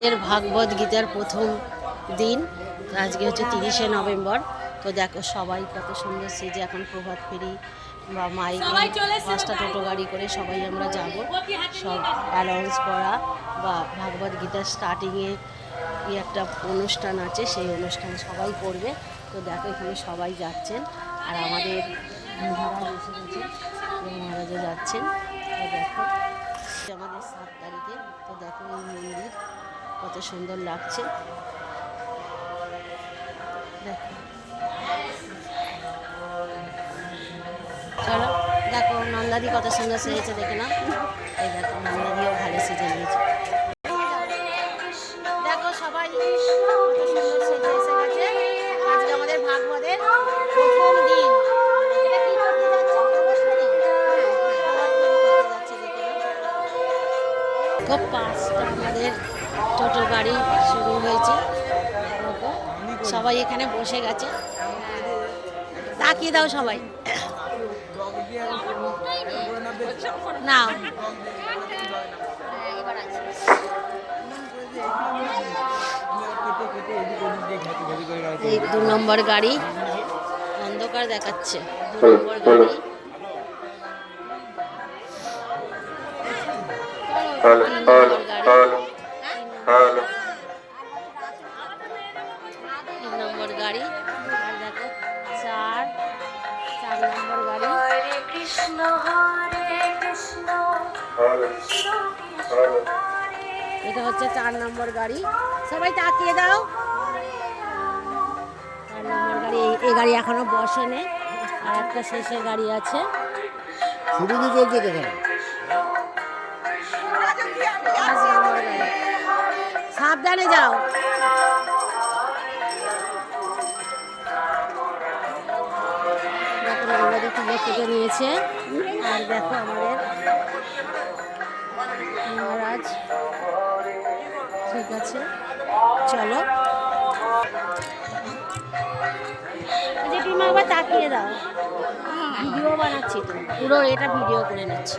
এর ভাগবত গীতার প্রথম দিন। আজকে হচ্ছে 30শে নভেম্বর। তো দেখো সবাই কত সুন্দর সেজে এখন প্রভাত ফেরি বা মাইক 5টা টোটো গাড়ি করে সবাই আমরা যাব। সব অ্যানাউন্স করা বা ভাগবত গীতার স্টার্টিংয়ে কি একটা অনুষ্ঠান আছে, সেই অনুষ্ঠান সবাই করবে। তো দেখো এখানে সবাই যাচ্ছেন আর আমাদের মহারাজ এসে গেছেন, মহারাজও যাচ্ছেন। তো দেখো আমাদের 7 তারিখে। তো দেখো এই মন্দির কত সুন্দর লাগছে, দেখো। চলো দেখো নন্দাদি কত সুন্দর সেজেছে, দেখে না? এই দেখো নন্দাদিও ভালো সেজে নিয়েছে। দেখো সবাই কত সুন্দর সেজে এসে গেছে। আজকে আমাদের ভাগবতের প্রথম দিন। এটা কি করতে যাচ্ছে? খুব 5টা আমাদের টোটো গাড়ি শুরু হয়েছে। সবাই এখানে বসে গেছে, তাকিয়ে দাও সবাই না। এই 2 নম্বর গাড়ি অন্ধকার দেখাচ্ছে, 2 নম্বর গাড়ি। নম্বর গাড়ি আর দেখো 4 নম্বর গাড়ি। এটা হচ্ছে 4 নম্বর গাড়ি। সবাই তাকিয়ে দাও। 4 নম্বর গাড়ি। এই গাড়ি এখনো বসেনি, আর একটা শেষের গাড়ি আছে। সাবধানে যাও। দেখো নন্দাদি তুলে কেটে নিয়েছে। আর দেখো আমাদের মহারাজ। ঠিক আছে চলো। তুমি আবার তাকিয়ে দাও, ভিডিও বানাচ্ছি তো, পুরো এটা ভিডিও করে নিচ্ছি।